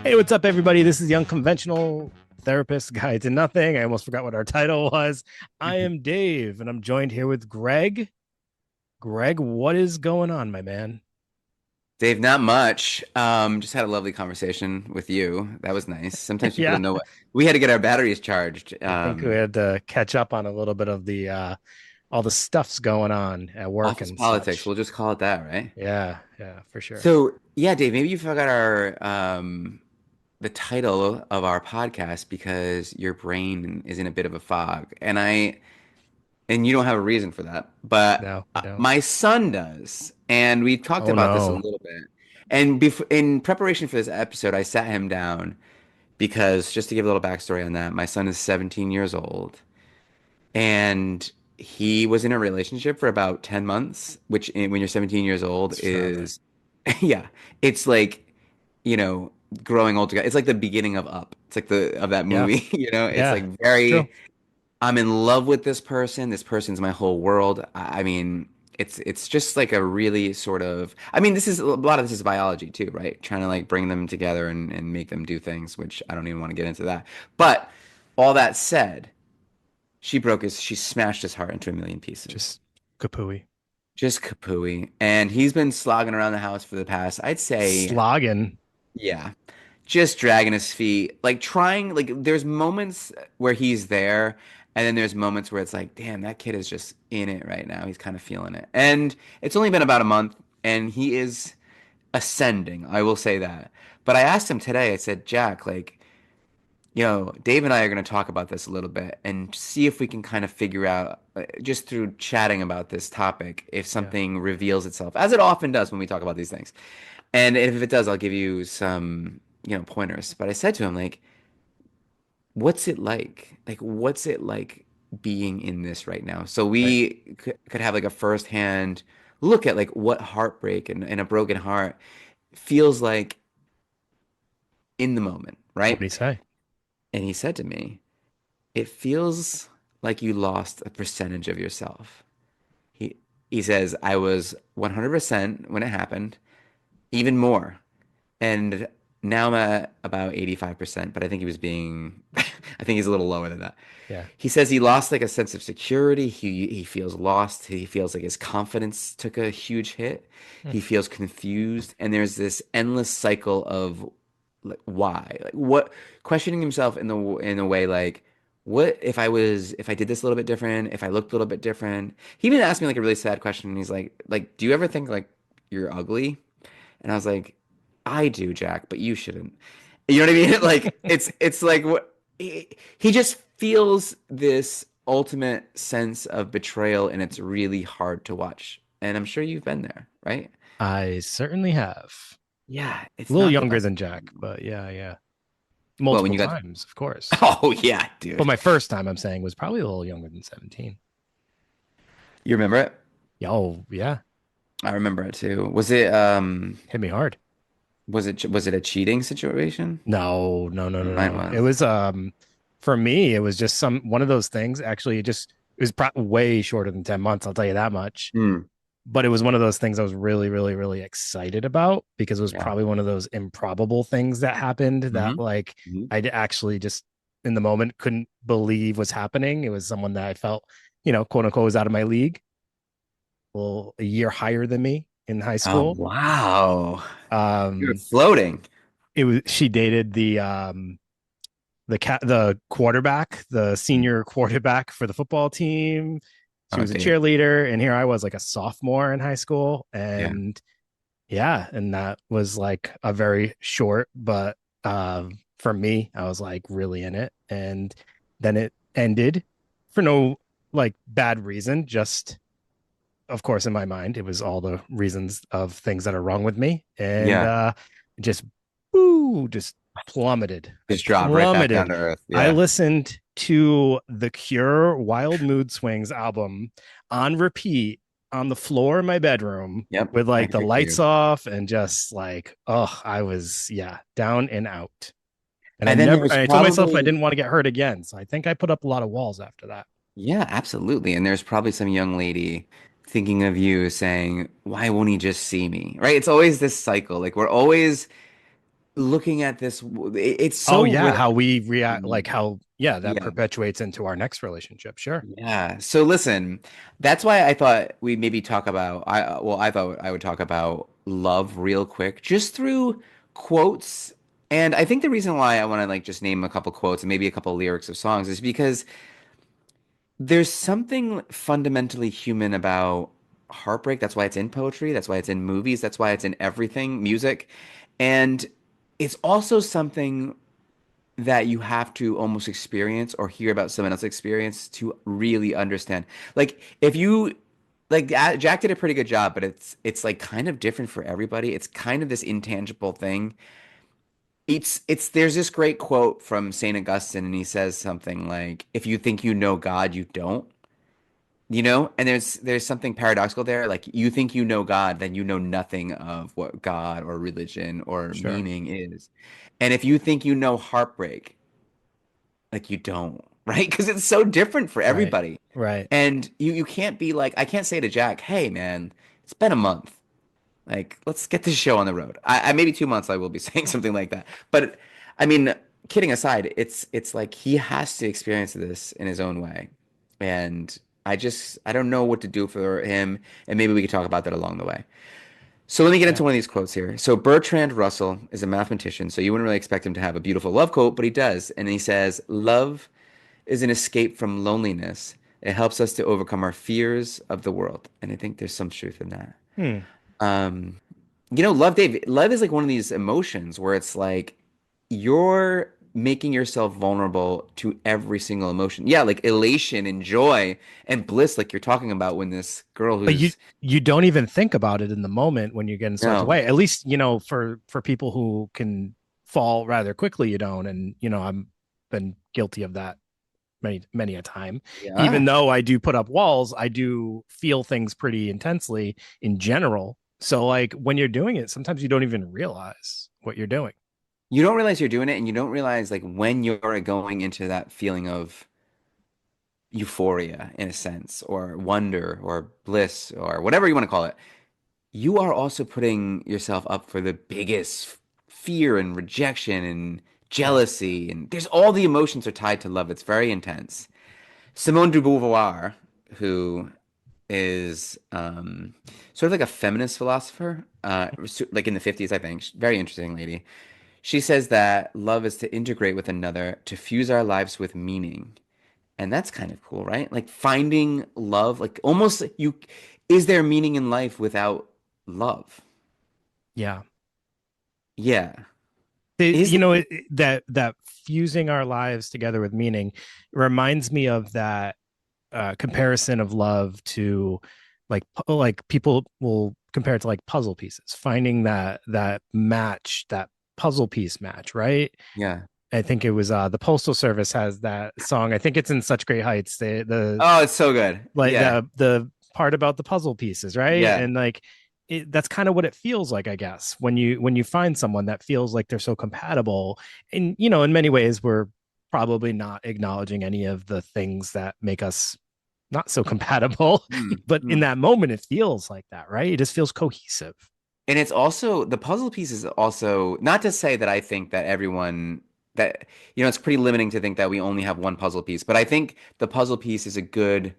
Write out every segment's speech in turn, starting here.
Hey, what's up, everybody? This is the Unconventional Therapist Guide to Nothing. I almost forgot what our title was. I am Dave, and I'm joined here with Greg. Greg, what is going on, my man? Dave, not much. Just had a lovely conversation with you. That was nice. Sometimes people Yeah, don't know what we had to get our batteries charged. I think we had to catch up on a little bit of the all the stuff's going on at work Office and politics, such. we'll just call it that, right? Yeah, yeah, for sure. So, yeah, Dave, maybe you forgot our the title of our podcast because your brain is in a bit of a fog, and you don't have a reason for that, but No, I don't. my son does, and we talked Oh about this a no. little bit. And in preparation for this episode, I sat him down. Because just to give a little backstory on that, my son is 17 years old and he was in a relationship for about 10 months, which when you're 17 years old It's forever. is, yeah, it's like, you know, growing old together. It's like the beginning of Up. It's like of that Yeah, movie, it's yeah, like it's true. I'm in love with this person. This person's my whole world. I mean, it's just like a really sort of this is a lot of this is biology too, right? Trying to like bring them together and make them do things, which I don't even want to get into that. But all that said, she smashed his heart into a million pieces. Just kapooey. Just kapooey. And he's been slogging around the house for the past, I'd say, Slogging. yeah, just dragging his feet, like trying, like there's moments where he's there, and then there's moments where it's like, damn, that kid is just in it right now. He's kind of feeling it. And it's only been about a month, and he is ascending, I will say that. But I asked him today, I said, Jack, like, Dave and I are going to talk about this a little bit and see if we can kind of figure out, just through chatting about this topic, if Yeah. something reveals itself, as it often does when we talk about these things. And if it does, I'll give you some, pointers. But I said to him, like, what's it like? Like, what's it like being in this right now? So Right. we could have like a firsthand look at like what heartbreak and a broken heart feels like in the moment, What do right? you say? And he said to me, it feels like you lost a percentage of yourself. He he says, I was 100% when it happened, even more. And now I'm at about 85%, but I think he was being, I think he's a little lower than that. Yeah. He says he lost like a sense of security. He feels lost. He feels like his confidence took a huge hit. Hmm. He feels confused, and there's this endless cycle of like why, like what, questioning himself in a way like, what if I did this a little bit different, if I looked a little bit different. He even asked me like a really sad question, and he's like, do you ever think like you're ugly? And I was like, I do, Jack, but you shouldn't. You know what I mean? Like it's like what he just feels this ultimate sense of betrayal, and it's really hard to watch. And I'm sure you've been there, right? I certainly have. Yeah, A it's little not the younger best. than Jack, but yeah, yeah. Well, when Multiple you got, times, of course. oh yeah, But dude, my first time I'm saying was probably a little younger than 17. you remember it? Yeah, oh, yeah. I remember it too. Was it Hit me hard. was it a cheating situation? No, no, no, no, Mine no. It was. was for me, it was just some one of those things. Actually, it was way shorter than 10 months, I'll tell you that much. Hmm. But it was one of those things I was really, really, really excited about because it was Yeah. probably one of those improbable things that happened that Hmm. like Hmm. I actually just in the moment couldn't believe was happening. It was someone that I felt, quote unquote, was out of my league, well, a year higher than me in high Oh school. wow, you're Um, floating. it was she dated the quarterback, the senior quarterback for the football team. She Oh, was a Dave. cheerleader, and here I was like a sophomore in high school, Yeah. and yeah, and that was like a very short, but for me, I was like really in it, and then it ended for no like bad reason, just of course in my mind it was all the reasons of things that are wrong with me, and Yeah. just boo, just plummeted. I Just drop right back down plummeted. to earth. I Yeah. listened to the Cure Wild Mood Swings album on repeat on the floor in my bedroom Yep. with I like can the picture lights you. off and just like, oh, I was, yeah, down and out. And And then there was I told myself I probably, didn't want to get hurt again. So I think I put up a lot of walls after that. yeah, absolutely. And there's probably some young lady thinking of you saying, why won't he just see me? Right? It's always this cycle. Like we're always looking at this, it's Oh so yeah, rare. how we react, like Mm, how, yeah, that yeah. perpetuates into our next relationship. Sure. Yeah. So listen, that's why I thought we maybe talk about I thought I would talk about love real quick just through quotes. And I think the reason why I want to like just name a couple quotes and maybe a couple lyrics of songs is because there's something fundamentally human about heartbreak. That's why it's in poetry, that's why it's in movies, that's why it's in everything, music. And it's also something that you have to almost experience or hear about someone else's experience to really understand. Like if you like Jack did a pretty good job, but it's like kind of different for everybody. It's kind of this intangible thing. It's there's this great quote from Saint Augustine and he says something like if you think you know God, you don't. You know, and there's something paradoxical there. Like you think you know God, then you know nothing of what God or religion or Sure. meaning is. And if you think you know heartbreak, like you don't, right? Because it's so different for Right. everybody. Right. And you can't be like, I can't say to Jack, hey man, it's been a month. Like, let's get this show on the road. I maybe 2 months I will be saying something like that. But I mean, kidding aside, it's like he has to experience this in his own way. And I don't know what to do for him. And maybe we could talk about that along the way. So let me get Yeah. into one of these quotes here. So Bertrand Russell is a mathematician, so you wouldn't really expect him to have a beautiful love quote, but he does. And he says, love is an escape from loneliness. It helps us to overcome our fears of the world. And I think there's some truth in that. Hmm. Um, love, Dave, love is like one of these emotions where it's like you're making yourself vulnerable to every single emotion. Yeah, like elation and joy and bliss, like you're talking about when this girl But you who's you don't even think about it in the moment when you're getting swept no, away. At least, for people who can fall rather quickly, you don't. And I'm been guilty of that many, many a time. Even yeah. though I do put up walls, I do feel things pretty intensely in general. So like when you're doing it, sometimes you don't even realize what you're doing. You don't realize you're doing it, and you don't realize like when you're going into that feeling of euphoria in a sense, or wonder, or bliss, or whatever you want to call it. You are also putting yourself up for the biggest fear and rejection and Right. jealousy, and there's all the emotions are tied to love. It's very intense. Simone de Beauvoir, who is sort of like a feminist philosopher, like in the 50s, I think. Very interesting lady. She says that love is to integrate with another, to fuse our lives with meaning. And that's kind of cool, right? Like finding love, like almost is there meaning in life without love? Yeah. Yeah. It, Is you there? know it, that fusing our lives together with meaning reminds me of that comparison of love to like people will compare it to like puzzle pieces, finding that match, that puzzle piece match, right? Yeah. I think it was the Postal Service has that song. I think it's in Such Great Heights. The Oh, it's so good. like Yeah. the part about the puzzle pieces, right? Yeah. And like that's kind of what it feels like, I guess, when you find someone that feels like they're so compatible. And in many ways, we're probably not acknowledging any of the things that make us not so compatible, Hmm. but in Hmm. that moment, it feels like that, right? It just feels cohesive. And it's also the puzzle piece is also not to say that I think that everyone that it's pretty limiting to think that we only have one puzzle piece, but I think the puzzle piece is a good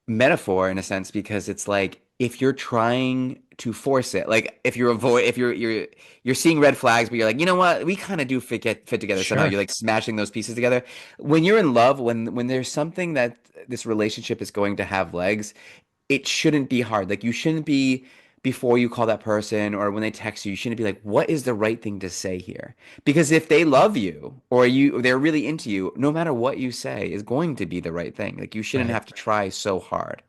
metaphor in a sense because it's like if you're trying to force it, like if you're seeing red flags, but you're like, you know what, we kind of do fit together somehow. Sure. You're like smashing those pieces together. When you're in love, when there's something that this relationship is going to have legs, it shouldn't be hard. Like you shouldn't be before you call that person or when they text you, you shouldn't be like, what is the right thing to say here? Because if they love you or they're really into you, no matter what you say is going to be the right thing. Like you shouldn't Right. have to try so hard.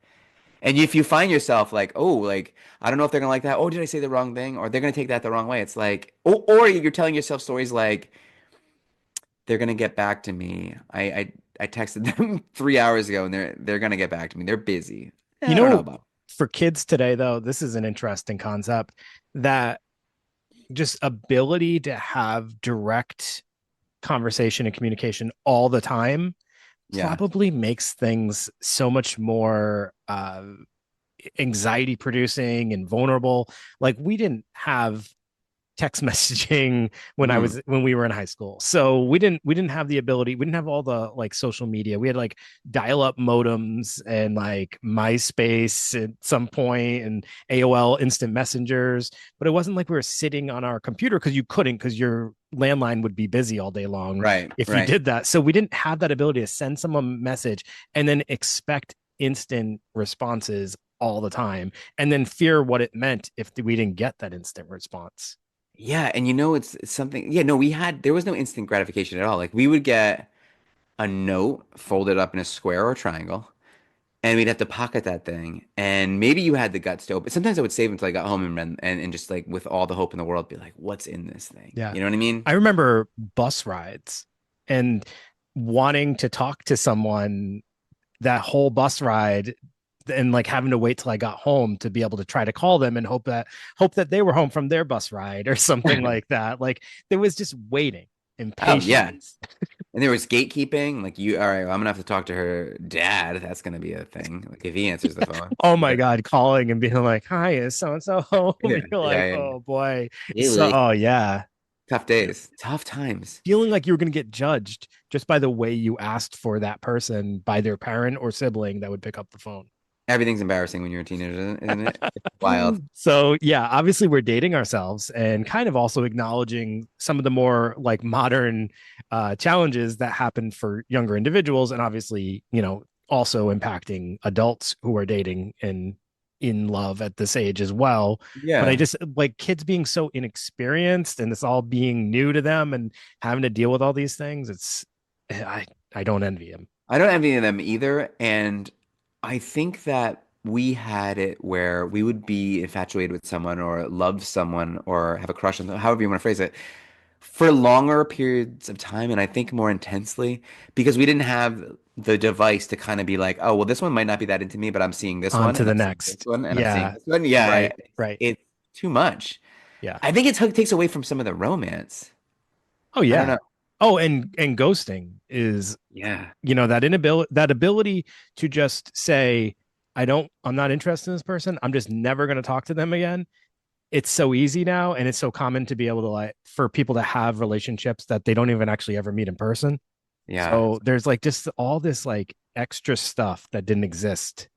And if you find yourself like, oh, like I don't know if they're gonna like that. Oh, did I say the wrong thing? Or they're gonna take that the wrong way. It's like, or you're telling yourself stories like they're gonna get back to me. I texted them 3 hours ago and they're gonna get back to me. They're busy. You I don't know know, about. for kids today, though, this is an interesting concept, that just ability to have direct conversation and communication all the time Yeah. probably makes things so much more anxiety producing and vulnerable. Like we didn't have text messaging Mhm. when we were in high school. So we didn't have the ability, we didn't have all the like social media. We had like dial-up modems and like MySpace at some point and AOL instant messengers, but it wasn't like we were sitting on our computer because you couldn't, because your landline would be busy all day long Right, if you right. did that. So we didn't have that ability to send someone a message and then expect instant responses all the time and then fear what it meant if we didn't get that instant response. Yeah, and it's something. Yeah, no, there was no instant gratification at all. Like we would get a note folded up in a square or triangle, and we'd have to pocket that thing. And maybe you had the guts to open. Sometimes I would save until I got home and just like with all the hope in the world, be like, "What's in this thing?" Yeah. You know what I mean? I remember bus rides and wanting to talk to someone that whole bus ride and like having to wait till I got home to be able to try to call them and hope that they were home from their bus ride or something like that. Like there was just waiting and Oh yeah. patience. And there was gatekeeping. Like all right, well, I'm gonna have to talk to her dad. That's gonna be a thing. Like if he answers the phone. Oh my But God, calling and being like, "Hi, is so and so home?" yeah, And you're yeah, like, yeah. "Oh boy." So, Really oh yeah, tough days, tough times. feeling like you were going to get judged just by the way you asked for that person by their parent or sibling that would pick up the phone. Everything's embarrassing when you're a teenager, isn't it? It's wild. So yeah, obviously we're dating ourselves and kind of also acknowledging some of the more like modern challenges that happen for younger individuals, and obviously, you know, also impacting adults who are dating and in love at this age as well. But I Yeah. just like kids being so inexperienced and it's all being new to them and having to deal with all these things. I don't envy them. I don't envy them either. And I think that we had it where we would be infatuated with someone or love someone or have a crush on them, however you want to phrase it, for longer periods of time. And I think more intensely because we didn't have the device to kind of be like, oh, well, this one might not be that into me, but I'm seeing this On one to and the I'm seeing this next. one and I'm seeing Yeah. this one. Yeah, yeah. Right. Right. It's too much. Yeah. I think takes away from some of the romance. Oh I don't yeah. know. Oh, and ghosting is, Yeah. you know, that ability to just say, I'm not interested in this person. I'm just never going to talk to them again. It's so easy now, and it's so common to be able to like for people to have relationships that they don't even actually ever meet in person. Yeah. So there's like just all this like extra stuff that didn't exist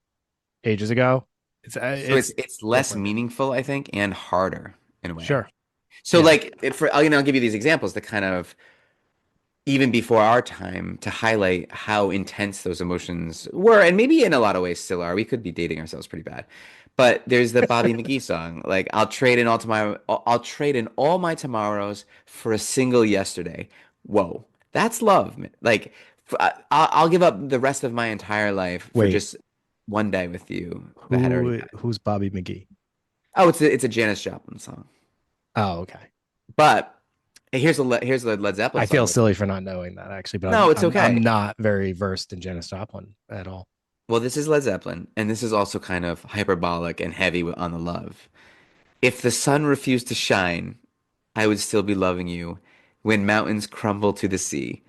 ages ago. So It's it's less different. meaningful, I think, and harder in a way. Sure. So Yeah. like I'll give you these examples to kind of even before our time to highlight how intense those emotions were, and maybe in a lot of ways still are. We could be dating ourselves pretty bad. But there's the Bobby McGee song, like I'll trade in all my tomorrows for a single yesterday. Whoa, that's love, man. Like I'll give up the rest of my entire life for Wait, just one day with you that had already passed. who's Bobby McGee? Oh, it's a Janis Joplin song. Oh, okay. But here's the Led Zeppelin I feel song. silly for not knowing that actually, but No, it's I'm okay. not very versed in Janis Joplin at all. Well, this is Led Zeppelin, and this is also kind of hyperbolic and heavy on the love. If the sun refused to shine, I would still be loving you. When mountains crumble to the sea,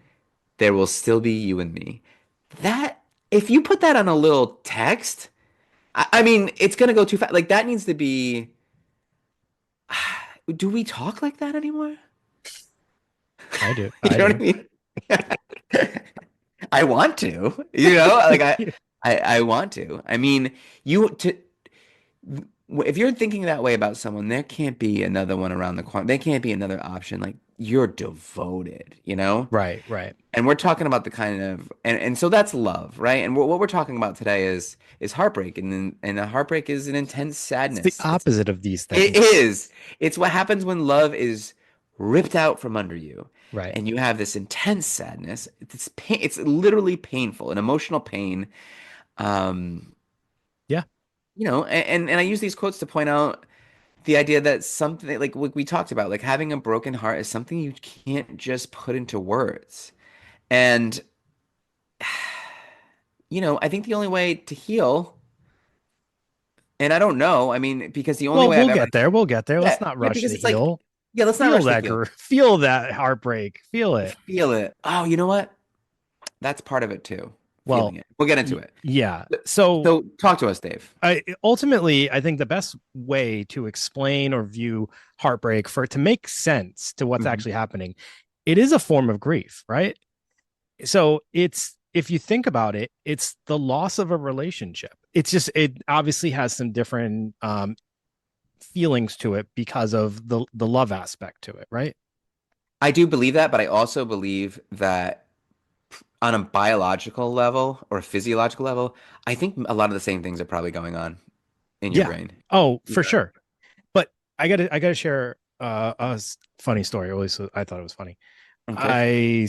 there will still be you and me. That, if you put that on a little text, I mean, it's gonna go too fast. Like that needs to be. Do we talk like that anymore? I do. You I know what I do. mean? I want to, like I want to. I mean, you to if you're thinking that way about someone, there can't be another one around the corner. There can't be another option. Like you're devoted, you know? Right, right. And we're talking about the kind of and so that's love, right? And what we're talking about today is heartbreak, and a heartbreak is an intense It's the sadness. opposite of these It things. is. It's what happens when love is ripped out from under you, Right. and you have this intense sadness. It's pain. It's literally painful, an emotional pain. Um, Yeah. and I use these quotes to point out the idea that something like what we talked about, like having a broken heart is something you can't just put into words. And I think the only way to heal, and I don't know, I mean, because the only Well, way I've we'll ever, get there. We'll get there. Let's yeah, not yeah, rush because to it's like, heal. yeah, let's not Feel rush the that heal. feel that heartbreak. Feel it. Feel it. Oh, you know what? That's part of it too. Well, feeling it. We'll get into it. yeah. So So talk to us, Dave. I think the best way to explain or view heartbreak for it to make sense to what's Mhm. actually happening, it is a form of grief, right? So it's if you think about it, it's the loss of a relationship. It's just it obviously has some different feelings to it because of the love aspect to it, right? I do believe that, but I also believe that on a biological level or a physiological level, I think a lot of the same things are probably going on in your Yeah. brain. Oh, for Yeah. sure. But I gotta share funny story. At least I thought it was funny. Okay. I,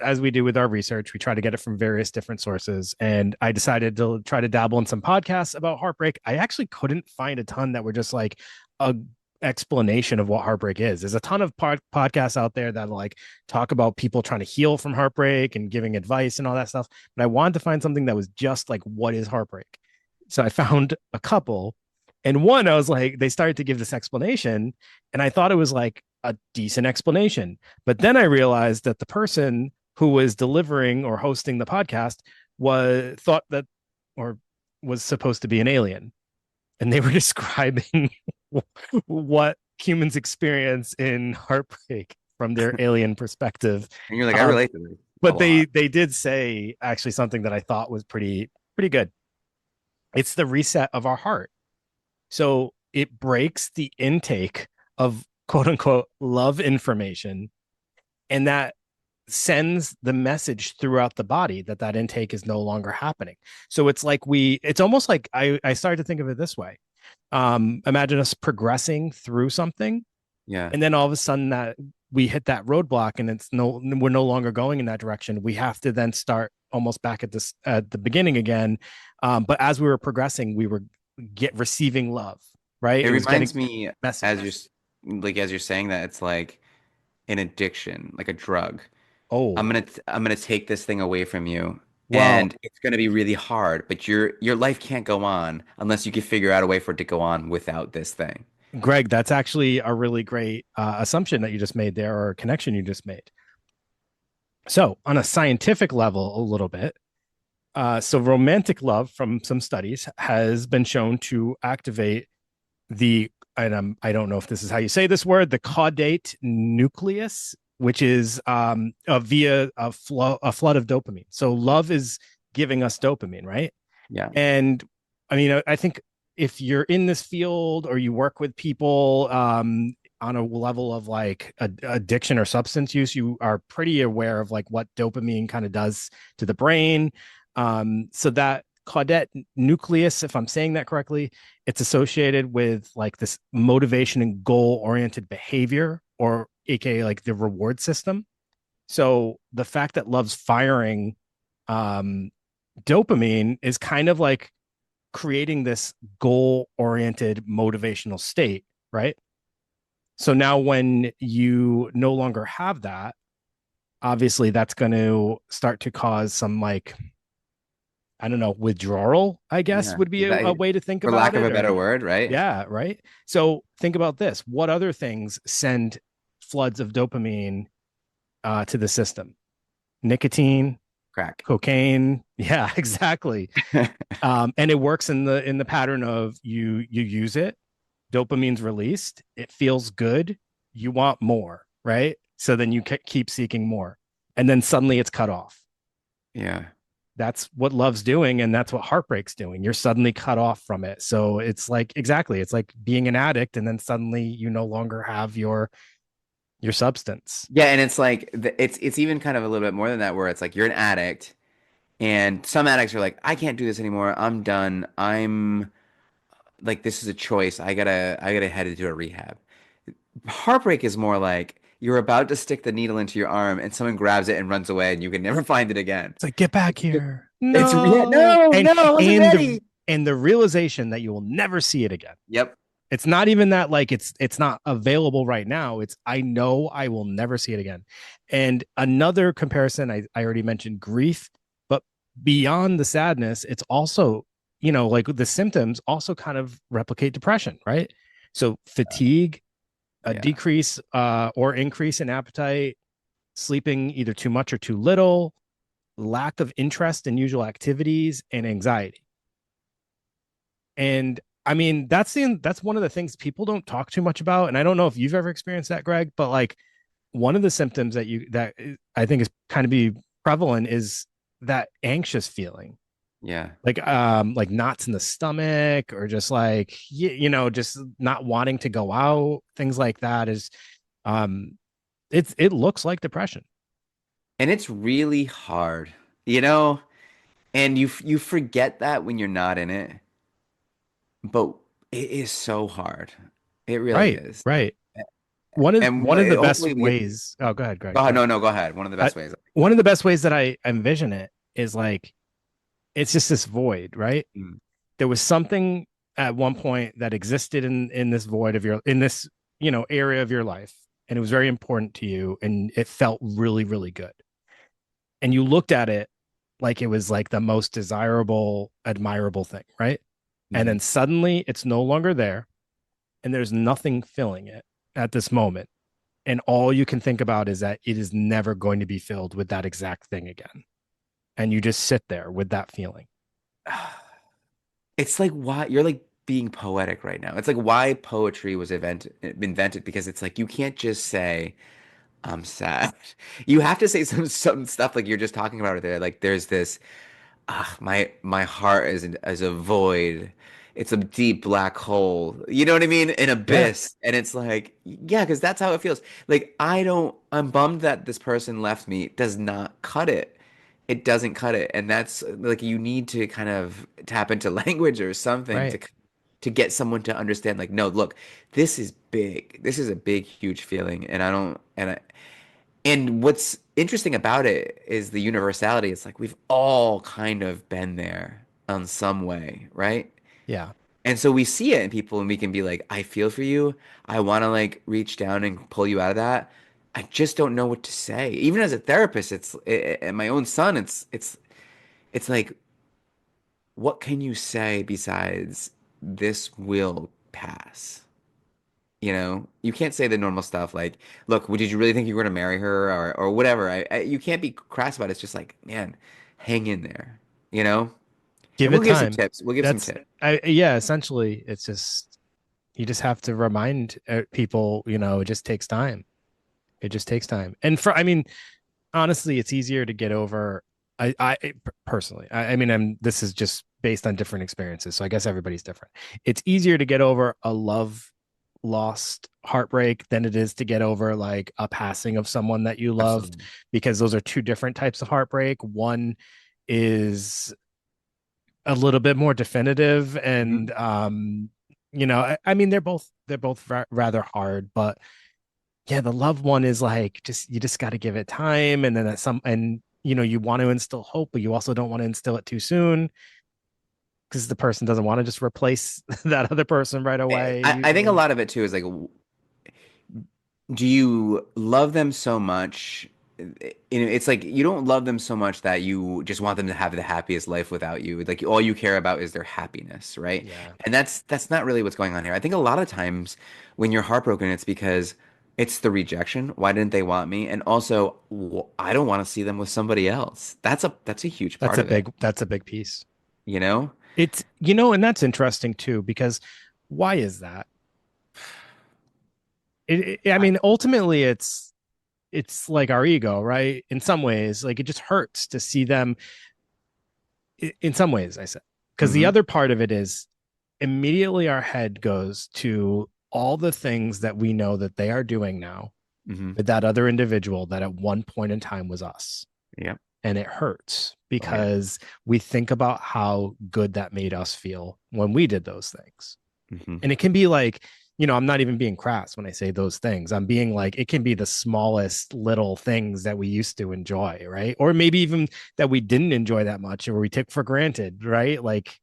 as we do with our research, we try to get it from various different sources. And I decided to try to dabble in some podcasts about heartbreak. I actually couldn't find a ton that were just like a explanation of what heartbreak is. There's a ton of podcasts out there that like talk about people trying to heal from heartbreak and giving advice and all that stuff. But I wanted to find something that was just like, what is heartbreak? So I found a couple. And one, I was like, they started to give this explanation, and I thought it was like a decent explanation. But then I realized that the person who was delivering or hosting the podcast was thought that or was supposed to be an alien. And they were describing what humans experience in heartbreak from their alien perspective. And you're like, I Um, relate to this a but they lot. they did say actually something that I thought was pretty good. It's the reset of our heart. So it breaks the intake of quote unquote love information, and that sends the message throughout the body that that intake is no longer happening. So it's almost like I started to think of it this way. Imagine us progressing through something, Yeah. and then all of a sudden that we hit that roadblock and we're no longer going in that direction. We have to then start almost back at the beginning again. But as we were progressing, we were receiving love, right? It It was getting reminds me as messages. as you're saying that it's like an addiction, like a drug. Oh, I'm gonna take this thing away from you, well, and it's gonna be really hard, but your life can't go on unless you can figure out a way for it to go on without this thing. Greg, that's actually a really great assumption that you just made there, or connection you just made. So, on a scientific level, a little bit. So, romantic love from some studies has been shown to activate I don't know if this is how you say this word, the caudate nucleus, which is via a flood of dopamine. So, love is giving us dopamine, right? Yeah. And I mean, I think if you're in this field or you work with people on a level of like addiction or substance use, you are pretty aware of like what dopamine kind of does to the brain. So that caudate nucleus, if I'm saying that correctly, it's associated with like this motivation and goal oriented behavior, or AKA like the reward system. So the fact that love's firing um, dopamine is kind of like creating this goal oriented motivational state, right? So now when you no longer have that, obviously that's going to start to cause some like, I don't know, withdrawal, I guess Yeah. would be a way to think For about lack of it. a Or, better word, right? yeah, right. So think about this. What other things send floods of dopamine to the system? Nicotine, Crack. cocaine. Yeah, exactly. And it works in the pattern of you use it, dopamine's released, it feels good, you want more, right? So then you keep seeking more, and then suddenly it's cut off. Yeah. That's what love's doing, and that's what heartbreak's doing. You're suddenly cut off from it. So it's like exactly, it's like being an addict, and then suddenly you no longer have your substance. Yeah, and it's like it's even kind of a little bit more than that, where it's like you're an addict, and some addicts are like, I can't do this anymore. I'm done. I'm like, this is a choice. I gotta head into a rehab. Heartbreak is more like you're about to stick the needle into your arm, and someone grabs it and runs away, and you can never find it again. It's like, get back It's just, here, yeah, no. no, and no, I wasn't and the ready. and the realization that you will never see it again. Yep. It's not even that like it's not available right now. It's I know I will never see it again. And another comparison, I already mentioned grief, but beyond the sadness, it's also, like the symptoms also kind of replicate depression, right? So fatigue, a Yeah. decrease or increase in appetite, sleeping either too much or too little, lack of interest in usual activities, and anxiety. And I mean, that's one of the things people don't talk too much about. And I don't know if you've ever experienced that, Greg, but like one of the symptoms that I think is kind of be prevalent is that anxious feeling, Yeah. like knots in the stomach, or just like just not wanting to go out, things like that is um it looks like depression. And it's really hard, you know, and you forget that when you're not in it, but it is so hard. It really Right, is. right. One of And one of the best hopefully we get, ways. Oh, go ahead, Greg. go Go ahead. ahead. No, no, go ahead. One of the I, best ways. one of the best ways that I envision it is like it's just this void, right? Mm. There was something at one point that existed in this void of your in this area of your life, and it was very important to you, and it felt really really good, and you looked at it like it was like the most desirable, admirable thing, right? And Mhm. then suddenly it's no longer there, and there's nothing filling it at this moment, and all you can think about is that it is never going to be filled with that exact thing again, and you just sit there with that feeling. It's like why you're like being poetic right now. It's like why poetry was invented because it's like you can't just say I'm sad. You have to say some stuff like you're just talking about it there. Like there's this my heart is a void. It's a deep black hole. You know what I mean? An Yeah, abyss. And it's like, yeah, because that's how it feels. Like I'm bummed that this person left me. It does not cut it. It doesn't cut it. And that's like you need to kind of tap into language or something right. to get someone to understand, like, no, look, this is big. This is a big, huge feeling. And I don't and what's interesting about it is the universality. It's like we've all kind of been there on some way, right? Yeah. And so we see it in people and we can be like, I feel for you. I want to like reach down and pull you out of that. I just don't know what to say. Even as a therapist, and my own son, it's like, what can you say besides this will pass? You know, you can't say the normal stuff like, "Look, did you really think you were going to marry her or whatever?" You can't be crass about it. It's just like, man, hang in there, you know. Give And it we'll give some time. tips. We'll give some That's tips. I Yeah, essentially it's just you just have to remind people, it just takes time. It just takes time. And I mean, honestly, it's easier to get over. Personally, I mean, this is just based on different experiences. So I guess everybody's different. It's easier to get over a love lost heartbreak than it is to get over like a passing of someone that you loved, Absolutely. because those are two different types of heartbreak. One is a little bit more definitive, Hmm. and I mean, they're both rather hard, but yeah, the loved one is like just you just got to give it time, and then at some and you want to instill hope, but you also don't want to instill it too soon because the person doesn't want to just replace that other person right away I think a usually. lot of it too is like, do you love them so much? It's like you don't love them so much that you just want them to have the happiest life without you. Like all you care about is their happiness, right? Yeah, And that's not really what's going on here. I think a lot of times when you're heartbroken, it's because it's the rejection. Why didn't they want me? And also, I don't want to see them with somebody else. That's a huge that's part a of it, big piece. you know? It's and that's interesting too, because why is that? I I, mean, ultimately, it's like our ego, right? In some ways, like it just hurts to see them. In some ways, I said, because the hmm other part of it is immediately our head goes to all the things that we know that they are doing now hmm with that other individual that at one point in time was us. Yeah. And it hurts Oh yeah. because we think about how good that made us feel when we did those things. hmm And it can be like, I'm not even being crass when I say those things. I'm being like, it can be the smallest little things that we used to enjoy, right? Or maybe even that we didn't enjoy that much or we took for granted, right? Like,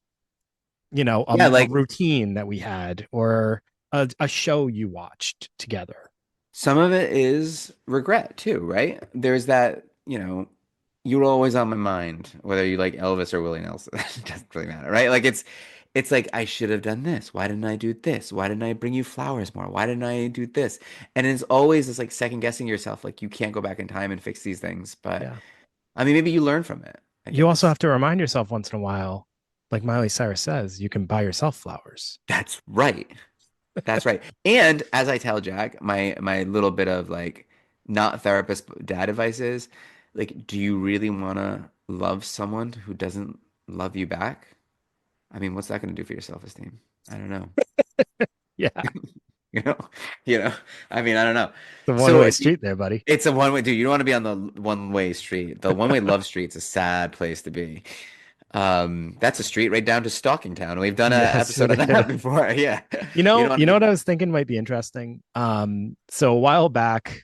Yeah, a like routine that we had, or a show you watched together. some of it is regret too, right? There's that, you were always on my mind, whether you like Elvis or Willie Nelson. It doesn't really matter, right? Like it's like I should have done this. Why didn't I do this? Why didn't I bring you flowers more? Why didn't I do this? And it's always this like second guessing yourself, like you can't go back in time and fix these things. But Yeah. I mean, maybe you learn from it, I You also guess. have to remind yourself once in a while, like Miley Cyrus says, you can buy yourself flowers. That's right. That's right. And as I tell Jack, my little bit of like not therapist but dad advice is like, do you really want to love someone who doesn't love you back? I mean, what's that going to do for your self-esteem? I don't know. Yeah, You know, you know. I mean, I don't know. the one So way street there, buddy. it's a one-way, dude. You don't want to be on the one-way street. The one-way love street's a sad place to be. That's a street right down to Stalking Town. We've done an Yes, episode it on that is. before. Yeah, you don't want You to know be. what I was thinking might be interesting. So a while back,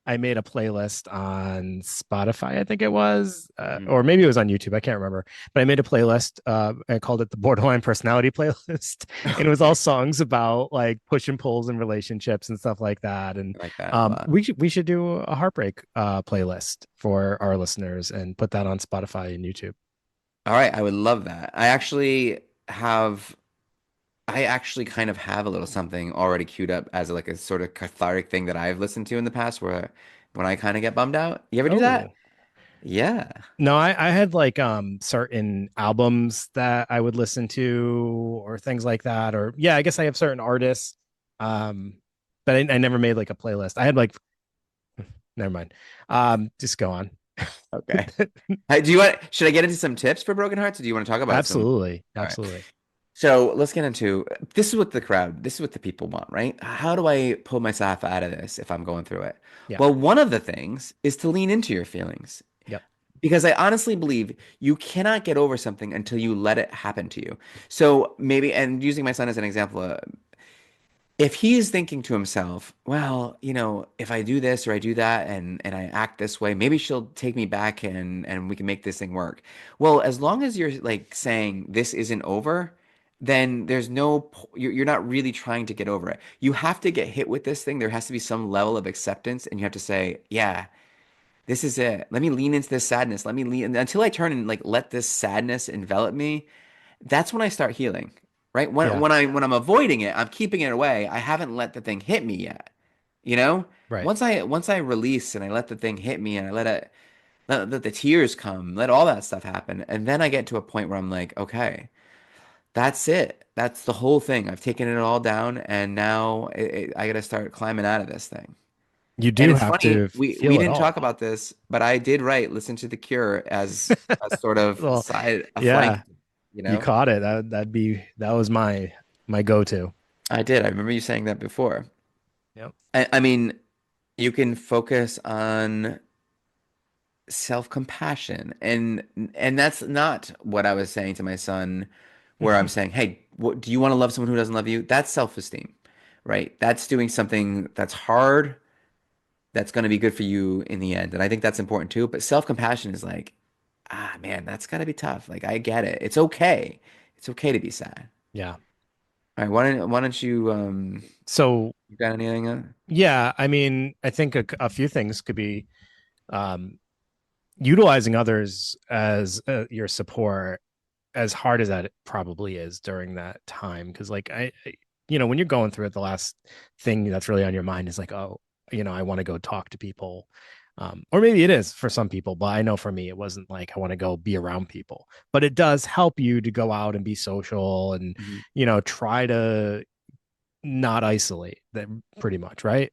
I made a playlist on Spotify, I think it was, Mhm. or maybe it was on YouTube. I can't remember, but I made a playlist. I called it the Borderline Personality Playlist, and it was all songs about like push and pulls and relationships and stuff like that. And I like that a lot. we should do a heartbreak playlist for our listeners and put that on Spotify and YouTube. All right, I would love that. Have, I actually kind of have a little something already queued up as like a sort of cathartic thing that I've listened to in the past where when I kind of get bummed out. You ever do that? Oh, Yeah. no, I had like certain albums that I would listen to or things like that. Or yeah, I guess I have certain artists. Um, but I never made like a playlist. I had like never mind. Just go on. Okay. Hey, do you want, should I get into some tips for broken hearts or do you want to talk about some? Absolutely. All right. Absolutely. So let's get into this is what the people want, right? How do I pull myself out of this if I'm going through it? Yeah. Well, one of the things is to lean into your feelings. Yep. Because I honestly believe you cannot get over something until you let it happen to you. So maybe, and using my son as an example, if he is thinking to himself, well, if I do this or I do that and I act this way, maybe she'll take me back and we can make this thing work. Well, as long as you're like saying this isn't over, then there's you're not really trying to get over it. You have to get hit with this thing. There has to be some level of acceptance and you have to say, yeah, this is it. Let me lean into this sadness. Let me lean until I turn and like let this sadness envelop me. That's when I start healing, right? Yeah. When I'm avoiding it, I'm keeping it away. I haven't let the thing hit me yet. You know? Right. Once I release and I let the thing hit me and I let the tears come, let all that stuff happen, and then I get to a point where I'm like, okay, that's it. That's the whole thing. I've taken it all down, and now I got to start climbing out of this thing. You And do it's have funny, to we feel it didn't talk all. about this, but I did write Listen to the Cure as a sort of Well, side, a flank, yeah, you you know? caught it. That was my go-to. I did. I remember you saying that before. Yep. I mean, you can focus on self-compassion and that's not what I was saying to my son where I'm saying, "Hey, do you want to love someone who doesn't love you?" That's self-esteem, right? That's doing something that's hard, that's going to be good for you in the end. And I think that's important too, but self-compassion is like, ah, man, that's got to be tough. Like I get it. It's okay. It's okay to be sad. Yeah. All right, why don't you So you got anything yeah, I mean, I think a few things could be um, utilizing others as your support, as hard as that probably is during that time. Because like when you're going through it, the last thing that's really on your mind is like, oh, I want to go talk to people. Or maybe it is for some people, but I know for me, it wasn't like I want to go be around people. But it does help you to go out and be social and, Mhm. try to not isolate them pretty much, right?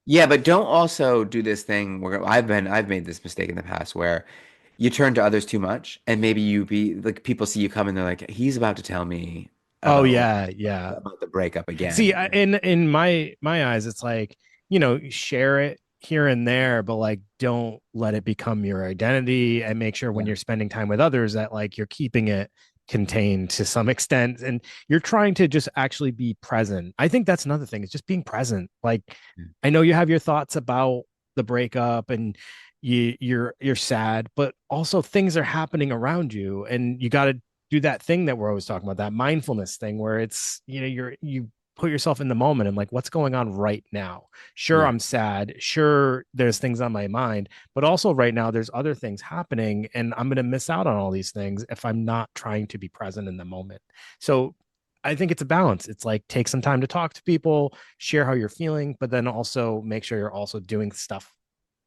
Yeah, but don't also do this thing where I've made this mistake in the past where you turn to others too much and maybe you be like people see you come and they're like he's about to tell me Oh about yeah, yeah. about the breakup See, again. in my eyes, it's like share it here and there, but like don't let it become your identity, and make sure when Yeah. you're spending time with others that like you're keeping it contained to some extent, and you're trying to just actually be present. I think that's another thing is just being present. Like, Yeah. I know you have your thoughts about the breakup and you're sad, but also things are happening around you, and you got to do that thing that we're always talking about, that mindfulness thing where it's you put yourself in the moment and like what's going on right now. Sure, Yeah. I'm sad, sure there's things on my mind, but also right now there's other things happening, and I'm going to miss out on all these things if I'm not trying to be present in the moment. So I think it's a balance. It's like take some time to talk to people, share how you're feeling, but then also make sure you're also doing stuff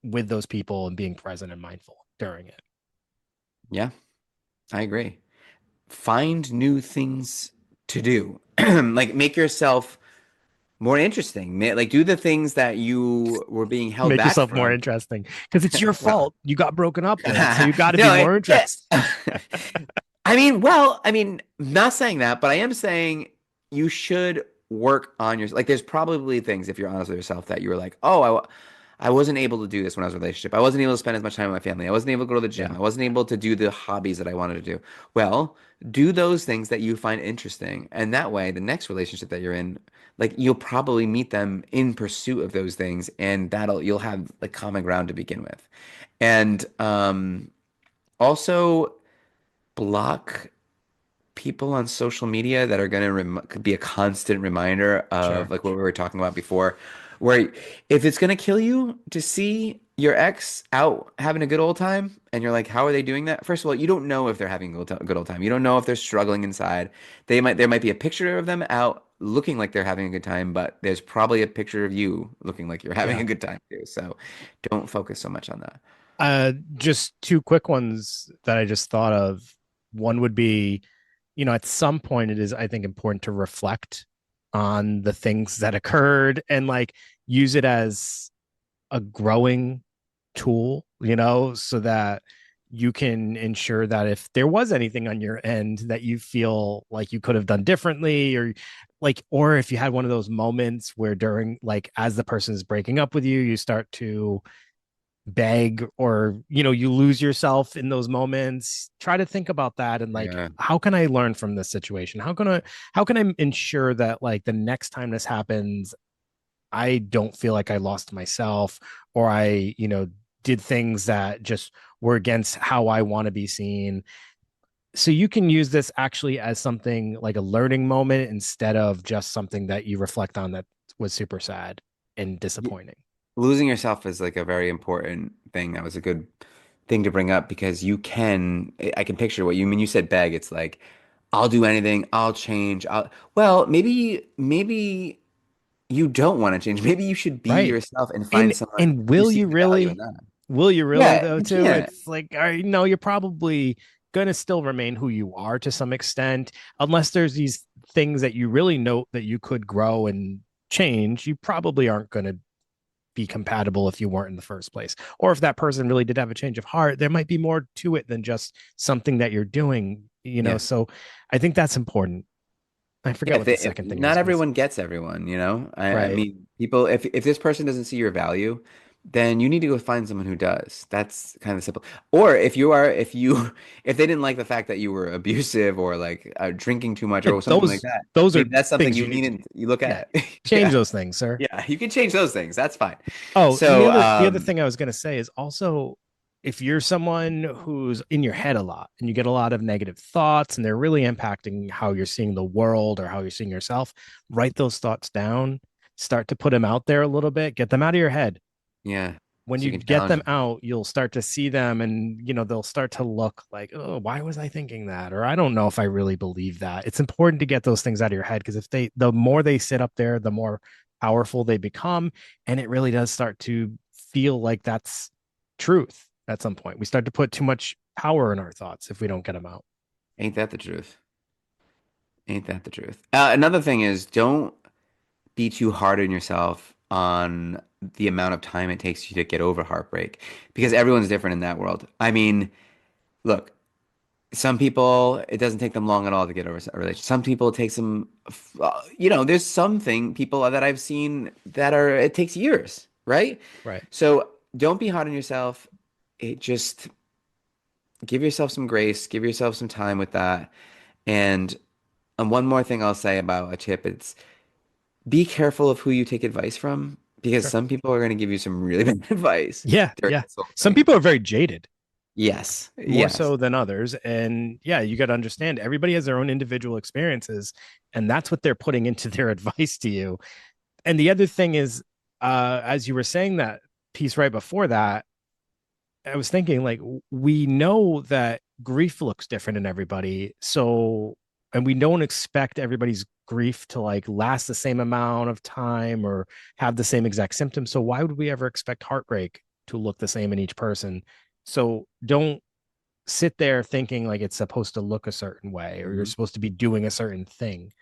with those people and being present and mindful. during it. Yeah, I agree. Find new things to do. Like make yourself more interesting. Like do the things that you were being held Make back yourself more from. interesting because it's your Well, fault. You got broken up with, so you got to be no, more yeah. interesting. I mean, not saying that, but I am saying you should work on your, like, there's probably things, if you're honest with yourself, that you were like, oh, I wasn't able to do this when I was in a relationship. I wasn't able to spend as much time with my family. I wasn't able to go to the gym. Yeah, I wasn't able to do the hobbies that I wanted to do. Well, do those things that you find interesting. And that way, the next relationship that you're in, like, you'll probably meet them in pursuit of those things, and you'll have like common ground to begin with. And also block people on social media that are going to could be a constant reminder of sure. like what we were talking about before, where if it's going to kill you to see your ex out having a good old time and you're like, how are they doing that? First of all, you don't know if they're having a good old time. You don't know if they're struggling inside. There might be a picture of them out looking like they're having a good time, but there's probably a picture of you looking like you're having Yeah. a good time too. So don't focus so much on that. Just two quick ones that I just thought of. One would be, at some point it is, I think, important to reflect on the things that occurred and like use it as a growing tool, so that you can ensure that if there was anything on your end that you feel like you could have done differently, or if you had one of those moments where during, like, as the person is breaking up with you, you start to beg, or you lose yourself in those moments, try to think about that and like, Yeah. how can I learn from this situation? How can I ensure that, like, the next time this happens, I don't feel like I lost myself, or I did things that just were against how I want to be seen. So you can use this actually as something like a learning moment instead of just something that you reflect on that was super sad and disappointing. Losing yourself is like a very important thing. That was a good thing to bring up because I can picture what you mean. You said beg. It's like, I'll do anything. I'll change. Well, maybe you don't want to change. Maybe you should be Right. yourself and find And someone and you will see you the value in really that. will you really Yeah, though you too? can't. It's like, no, you're probably going to still remain who you are to some extent, unless there's these things that you really note that you could grow and change. You probably aren't going to be compatible if you weren't in the first place. Or if that person really did have a change of heart, there might be more to it than just something that you're doing. Yeah. So I think that's important. I Yeah, forget what the second thing I not was going to say. everyone gets everyone, you know? I Right. mean, people, if this person doesn't see your value, then you need to go find someone who does. That's kind of simple. Or if they didn't like the fact that you were abusive or like drinking too much Yeah, or something like those that, those are maybe that's something things you need to you look yeah, at. change Yeah. those things, sir. Yeah, you can change those things. That's fine. Oh, and the So, other the other thing I was going to say is also, if you're someone who's in your head a lot and you get a lot of negative thoughts and they're really impacting how you're seeing the world or how you're seeing yourself, write those thoughts down, start to put them out there a little bit, get them out of your head. yeah, When so you you can get challenge them them. out, you'll start to see them, and they'll start to look like, oh, why was I thinking that? Or I don't know if I really believe that. It's important to get those things out of your head, because the more they sit up there, the more powerful they become. And it really does start to feel like that's truth at some point. We start to put too much power in our thoughts if we don't get them out. Ain't that the truth? Ain't that the truth? Another thing is don't be too hard on yourself on the amount of time it takes you to get over heartbreak because everyone's different in that world. I mean, look, some people it doesn't take them long at all to get over a relationship. Some people it takes them, there's people that I've seen that it takes years, right? Right. So don't be hard on yourself. It just give yourself some grace, give yourself some time with that. And one more thing I'll say about a tip, it's be careful of who you take advice from because Sure. some people are going to give you some really bad advice Yeah. during Yeah. this whole Some thing. people are very jaded, Yes, more yes, so than others. And yeah, you got to understand, everybody has their own individual experiences, and that's what they're putting into their advice to you. And the other thing is, as you were saying that piece right before that, I was thinking, like, we know that grief looks different in everybody. So, and we don't expect everybody's grief to like last the same amount of time or have the same exact symptoms. So why would we ever expect heartbreak to look the same in each person? So don't sit there thinking like it's supposed to look a certain way or you're Mhm. supposed to be doing a certain thing.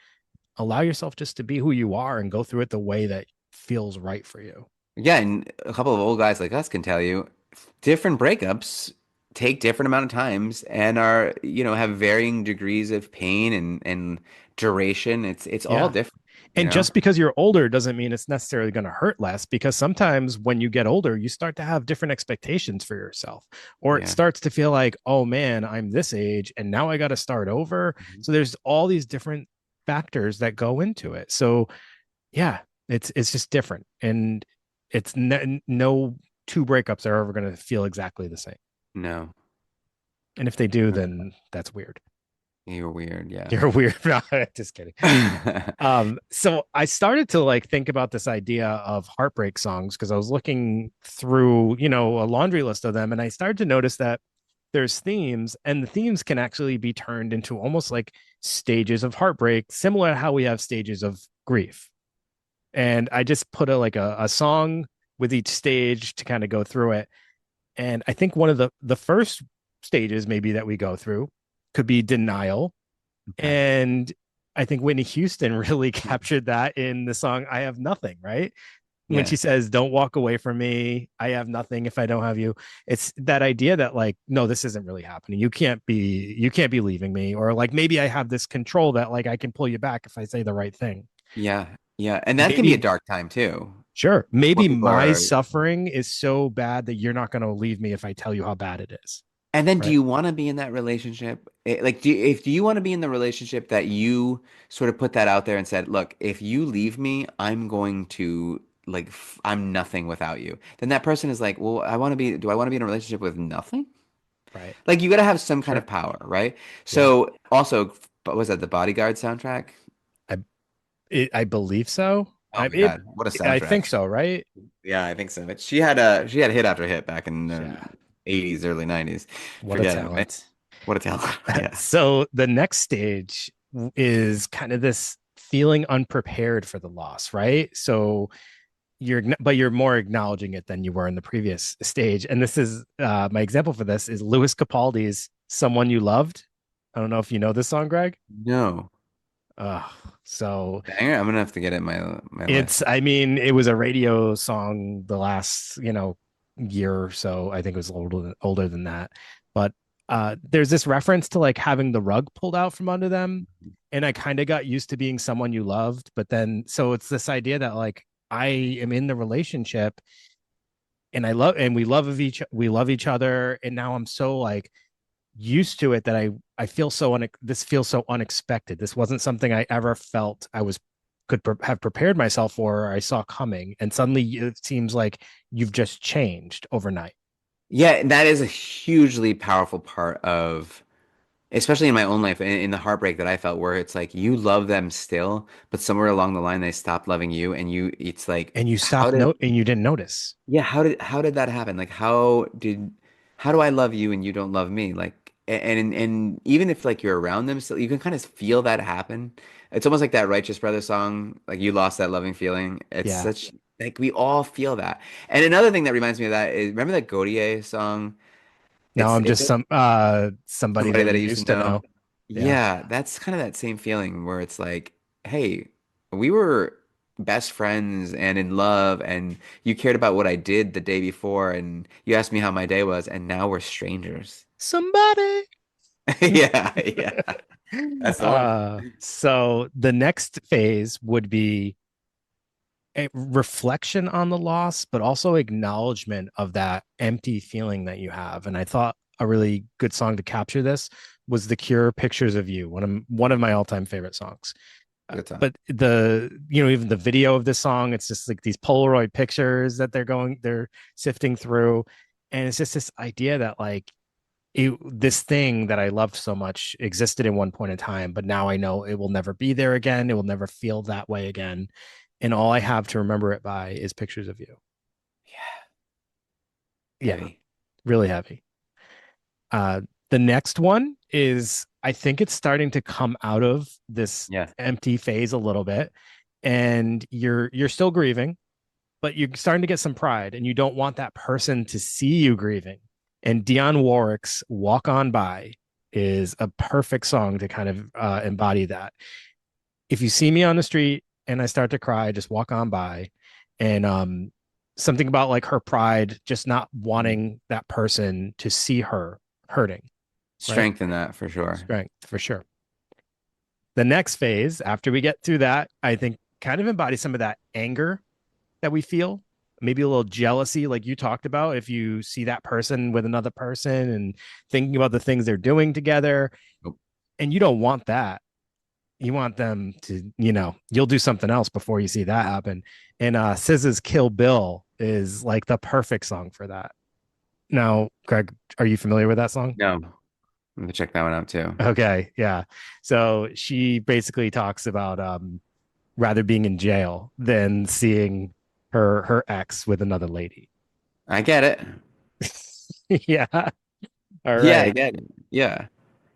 Allow yourself just to be who you are and go through it the way that feels right for you. Yeah, and a couple of old guys like us can tell you different breakups take different amount of times and are, have varying degrees of pain and duration. It's all Yeah. different, you And know? just because you're older doesn't mean it's necessarily going to hurt less because sometimes when you get older, you start to have different expectations for yourself, or it Yeah. starts to feel like, oh man, I'm this age and now I got to start over. Mhm. So there's all these different factors that go into it. So yeah, it's just different. And it's no two breakups are ever going to feel exactly the same. No, And if they do, then that's weird. you're weird. Yeah. You're weird. No, just kidding. So I started to like think about this idea of heartbreak songs because I was looking through, a laundry list of them, and I started to notice that there's themes, and the themes can actually be turned into almost like stages of heartbreak, similar to how we have stages of grief. And I just put a song with each stage to kind of go through it. And I think one of the first stages maybe that we go through could be denial, Okay. and I think Whitney Houston really captured that in the song I Have Nothing, right? When Yeah. she says, "Don't walk away from me. I have nothing if I don't have you." It's that idea that like, no, this isn't really happening. You can't be leaving me, or like maybe I have this control that like I can pull you back if I say the right thing. Yeah. Yeah. And that can be a Maybe dark time too, sure. where Maybe people my are. suffering is so bad that you're not going to leave me if I tell you how bad it is. And then do Right. you want to be in that relationship? Like, do you want to be in the relationship that you sort of put that out there and said, look, if you leave me, I'm going to like, I'm nothing without you. Then that person is like, well, do I want to be in a relationship with nothing? Right. Like, you got to have some kind Sure. of power, right? Yeah. So also, what was that, the Bodyguard soundtrack? I I believe so. Oh I my it, God, what a I soundtrack. think so, right? Yeah, I think so. But she had hit after hit back in the Yeah. 80s, early 90s. What a Forget it, right? talent. What a talent. Yeah. So the next stage is kind of this feeling unprepared for the loss, right? So you're more acknowledging it than you were in the previous stage. And this is my example for this is Louis Capaldi's "Someone You Loved." I don't know if you know this song, Greg. No. Uh, so Banger. I'm gonna have to get it in my it's, list. I mean, it was a radio song the last, year or so. I think it was older than that. But there's this reference to like having the rug pulled out from under them. And I kind of got used to being someone you loved. But then, so it's this idea that like I am in the relationship and we love each other. And now I'm so like used to it that I feel this feels so unexpected. This wasn't something I ever felt I was could have prepared myself for or I saw coming, and suddenly it seems like you've just changed overnight. Yeah, that is a hugely powerful part of, especially in my own life, in the heartbreak that I felt, where it's like you love them still, but somewhere along the line they stopped loving you, and it's like, And you how stopped did, note and you didn't notice. yeah, how did that happen? Like, how do I love you and you don't love me? Like, and even if like you're around them still, you can kind of feel that happen. It's almost like that Righteous Brothers song, like you lost that loving feeling. It's Yeah. such like we all feel that. And another thing that reminds me of that is remember that Gaudier song? Now I'm It's just somebody somebody that that you I used to used to know. know. Yeah. Yeah, that's kind of that same feeling where it's like, hey, we were best friends and in love, and you cared about what I did the day before, and you asked me how my day was, and now we're strangers. Somebody. Yeah, yeah, that's the one. So the next phase would be a reflection on the loss, but also acknowledgement of that empty feeling that you have. And I thought a really good song to capture this was The Cure "Pictures of You," one of my all-time favorite songs. Good song. But even the video of this song, it's just like these Polaroid pictures that they're sifting through, and it's just this idea that like this thing that I loved so much existed in one point in time, but now I know it will never be there again. It will never feel that way again. And all I have to remember it by is pictures of you. Yeah, Yeah, heavy. really heavy. Uh, the next one is, I think it's starting to come out of this Yeah. empty phase a little bit, and you're still grieving, but you're starting to get some pride, and you don't want that person to see you grieving. And Dionne Warwick's Walk On By is a perfect song to kind of embody that. If you see me on the street and I start to cry, just walk on by. And something about like her pride, just not wanting that person to see her hurting, right? Strength in that for sure. Strength for sure. The next phase, after we get through that, I think kind of embodies some of that anger that we feel, maybe a little jealousy, like you talked about. If you see that person with another person and thinking about the things they're doing together, Nope. and you don't want that. You want them to, you'll do something else before you see that happen. And SZA's Kill Bill is like the perfect song for that. Now, Greg, are you familiar with that song? No, I'm gonna check that one out too. Okay, yeah. So she basically talks about rather being in jail than seeing her ex with another lady. I get it. Yeah. All Yeah, I right. get it. Yeah.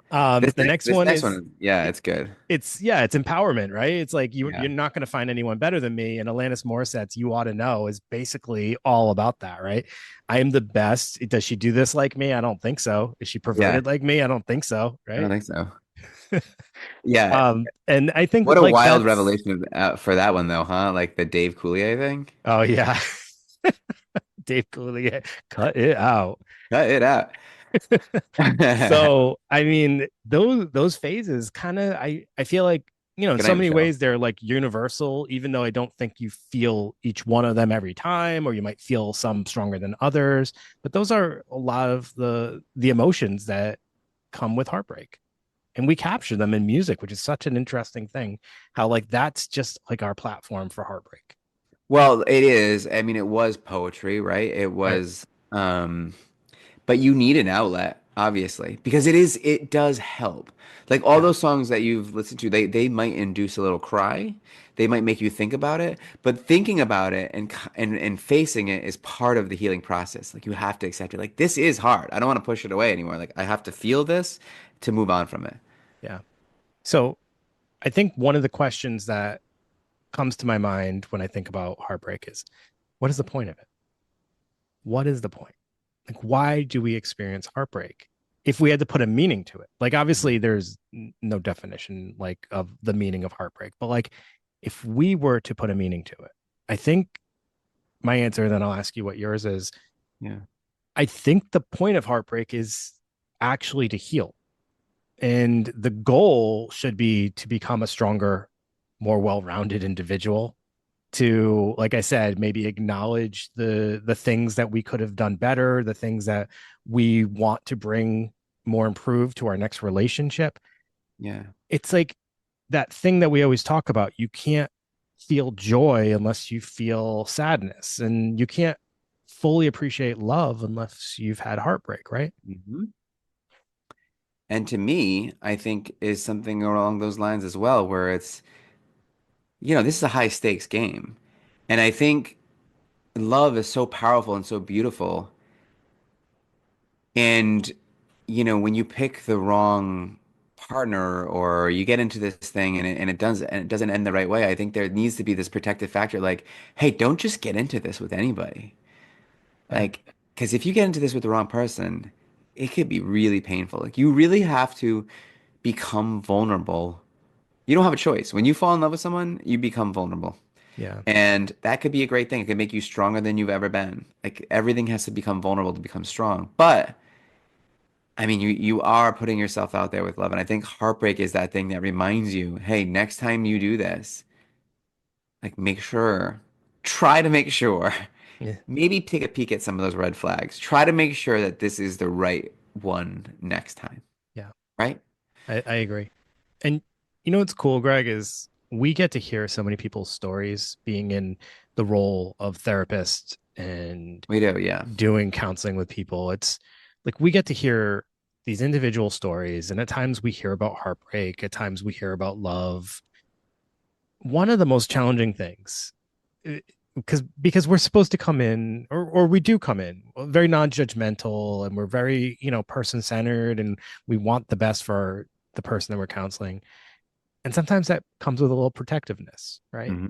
The next This one next is one, yeah, it's good. it's empowerment, right? It's like Yeah. you're not going to find anyone better than me. And Alanis Morissette's "You Ought to Know" is basically all about that, right? I am the best. Does she do this like me? I don't think so. Is she Yeah, perverted like me? I don't think so, I don't right? think so. Yeah. And I think What a like wild that's revelation for that one though, huh? Like the Dave Coulier thing. oh yeah, Dave Coulier, cut it out. Cut it out. So I mean, those phases kind of I feel like in Good so night, many Michelle. ways they're like universal, even though I don't think you feel each one of them every time, or you might feel some stronger than others. But those are a lot of the emotions that come with heartbreak. And we capture them in music, which is such an interesting thing. How like that's just like our platform for heartbreak. Well, it is. I mean, it was poetry, right? It Right. was, but you need an outlet, obviously, because it does help. Like all Yeah. those songs that you've listened to, they might induce a little cry. They might make you think about it, but thinking about it and facing it is part of the healing process. Like you have to accept it. Like this is hard. I don't want to push it away anymore. Like I have to feel this to move on from it. Yeah. So I think one of the questions that comes to my mind when I think about heartbreak is what is the point of it? What is the point? Like, why do we experience heartbreak? If we had to put a meaning to it, like, obviously, there's no definition like of the meaning of heartbreak, but like, if we were to put a meaning to it, I think my answer, and then I'll ask you what yours is. Yeah. I think the point of heartbreak is actually to heal. And the goal should be to become a stronger, more well-rounded individual, to, like I said, maybe acknowledge the things that we could have done better, the things that we want to bring more improved to our next relationship. Yeah. It's like that thing that we always talk about. You can't feel joy unless you feel sadness, and you can't fully appreciate love unless you've had heartbreak, right? Mhm. And to me, I think is something along those lines as well, where it's, this is a high stakes game. And I think love is so powerful and so beautiful. And, when you pick the wrong partner or you get into this thing and it doesn't end the right way, I think there needs to be this protective factor like, hey, don't just get into this with anybody. Yeah. Like, because if you get into this with the wrong person, it could be really painful. Like, you really have to become vulnerable. You don't have a choice. When you fall in love with someone, you become vulnerable. Yeah. And that could be a great thing. It could make you stronger than you've ever been. Like everything has to become vulnerable to become strong. But I mean, you are putting yourself out there with love. And I think heartbreak is that thing that reminds you, hey, next time you do this, like make sure, try to make sure, Yeah. maybe take a peek at some of those red flags. Try to make sure that this is the right one next time, Yeah. right? I agree. And what's cool, Greg, is we get to hear so many people's stories being in the role of therapist and We do, yeah. doing counseling with people. It's like we get to hear these individual stories, and at times we hear about heartbreak, at times we hear about love. One of the most challenging things, because we're supposed to come in, or we do come in very non-judgmental, and we're very person centered, and we want the best for the person that we're counseling, and sometimes that comes with a little protectiveness, right? Hmm.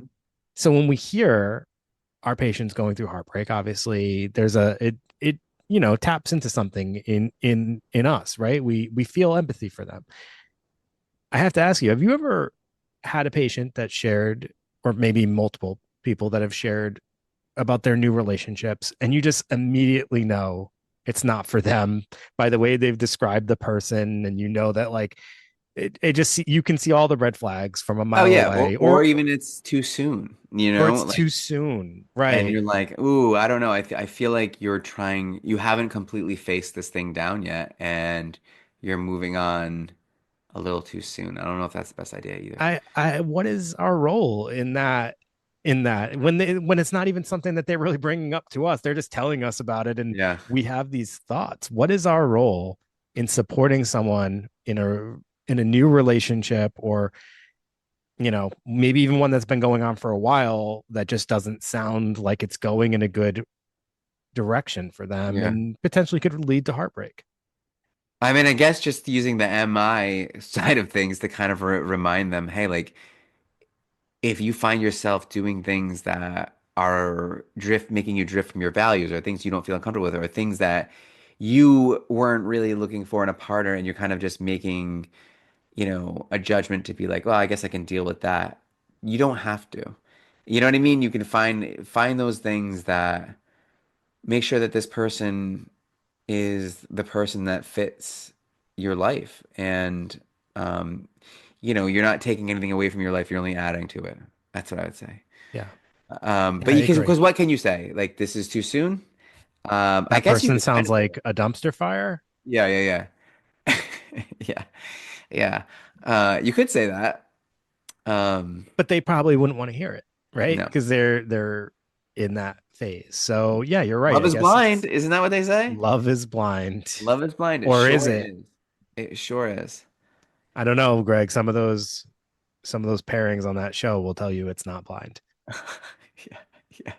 So when we hear our patients going through heartbreak, obviously there's a it taps into something in us, right? We feel empathy for them. I have to ask you, have you ever had a patient that shared, or maybe multiple people that have shared about their new relationships, and you just immediately know it's not for them by the way they've described the person, and that like it just you can see all the red flags from a Oh mile yeah, away, or even it's too soon, or like, it's too soon, and right? you're like, ooh, I don't know. I feel like you haven't completely faced this thing down yet, and you're moving on a little too soon. I don't know if that's the best idea either. I what is our role in that when it's not even something that they're really bringing up to us, they're just telling us about it, and Yeah. we have these thoughts. What is our role in supporting someone in a new relationship, or maybe even one that's been going on for a while that just doesn't sound like it's going in a good direction for them Yeah. and potentially could lead to heartbreak? I mean, I guess just using the MI side of things to kind of remind them, hey, like if you find yourself doing things that are making you drift from your values, or things you don't feel uncomfortable with, or things that you weren't really looking for in a partner, and you're kind of just making, a judgment to be like, well, I guess I can deal with that. You don't have to. You know what I mean? You can find those things that make sure that this person is the person that fits your life. And, um, you're not taking anything away from your life, you're only adding to it. That's what I would say. Yeah, yeah, But I because agree. what can you say? Like, this is too soon? I That guess you person could kind sounds of say like that. a dumpster fire, Yeah, yeah, yeah. Yeah, yeah. You could say that. Um, but they probably wouldn't want to hear it, right? no. Because they're in that phase. So yeah, you're right. Love I is guess blind. it's Isn't that what they say? love is blind, Love is blind. It or is sure it? is. It sure is. I don't know, Greg. Some of those pairings on that show will tell you it's not blind. Yeah, yeah.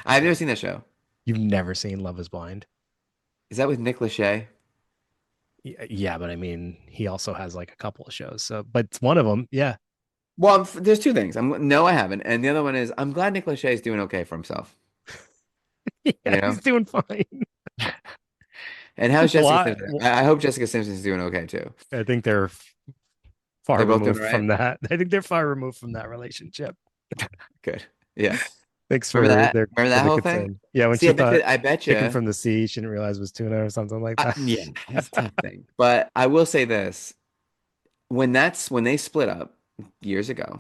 I've never seen that show. You've never seen Love is Blind? Is that with Nick Lachey? Yeah, but I mean, he also has like a couple of shows. So, but it's one of them. Yeah, Well, there's two things. No, I haven't, and the other one is I'm glad Nick Lachey is doing okay for himself. yeah, You know. he's doing fine. And how's Jessica Why? Simpson? I hope Jessica Simpson's doing okay too. I think they're far They're both doing removed all right. from that. I think they're far removed from that relationship. Good. Yeah. Thanks Remember for that? Remember for that the whole thing? concern. Yeah, when See, she thought I bet chicken you. from the sea, she didn't realize was tuna or something like that. Yeah, that's a tough thing. But I will say this: when they split up years ago,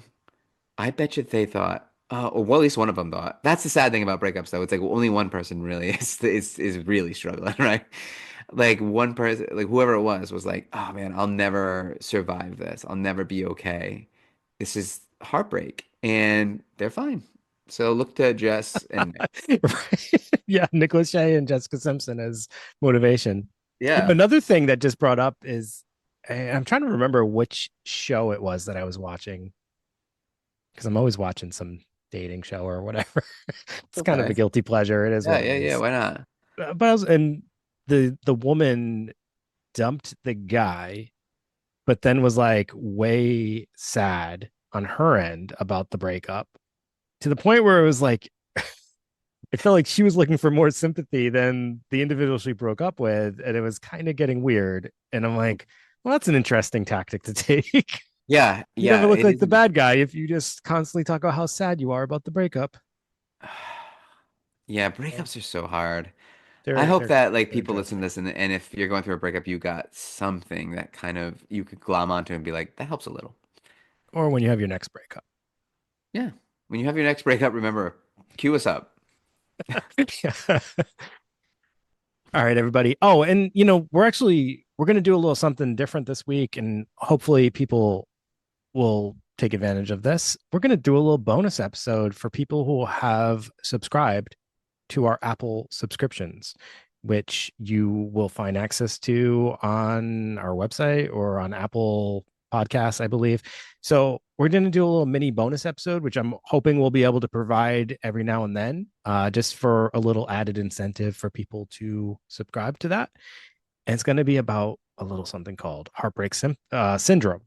I bet you they thought, or well, at least one of them thought. That's the sad thing about breakups, though. It's like only one person really is really struggling, right? Like one person, like whoever it was like, oh man, I'll never survive this. I'll never be okay. This is heartbreak, and they're fine. So look to Jess and Nick. Right? Yeah, Nicholas Shea and Jessica Simpson as motivation. Yeah. Another thing that just brought up is I'm trying to remember which show it was that I was watching because I'm always watching some dating show or whatever. It's kind of a Okay. guilty pleasure. It is Yeah, what it yeah, yeah. is. Why not? But and the woman dumped the guy, but then was like way sad on her end about the breakup to the point where it was like it felt like she was looking for more sympathy than the individual she broke up with, and it was kind of getting weird. And I'm like, well, that's an interesting tactic to take. Yeah, You never yeah. look It like is. the bad guy if you just constantly talk about how sad you are about the breakup. Yeah, Yeah, breakups are so hard. I they're hope they're that like they're people listen to interesting. this, and if you're going through a breakup, you got something that kind of you could glom onto and be like, that helps a little. Or when you have your next breakup. Yeah. When you have your next breakup, remember, cue us up. All right, everybody. Oh, and we're gonna do a little something different this week, and hopefully people will take advantage of this. We're gonna do a little bonus episode for people who have subscribed to our Apple subscriptions, which you will find access to on our website or on Apple Podcasts, I believe. So we're going to do a little mini bonus episode, which I'm hoping we'll be able to provide every now and then, just for a little added incentive for people to subscribe to that. And it's going to be about a little something called heartbreak syndrome,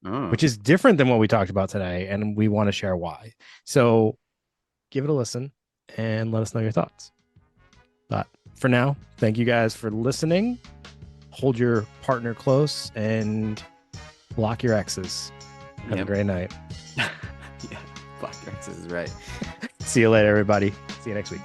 Oh. which is different than what we talked about today. And we want to share why. So give it a listen and let us know your thoughts. Bye. for now, thank you guys for listening. Hold your partner close and block your exes. Have a Yep. great night. Yeah. Black Rex is right. See you later, everybody. See you next week.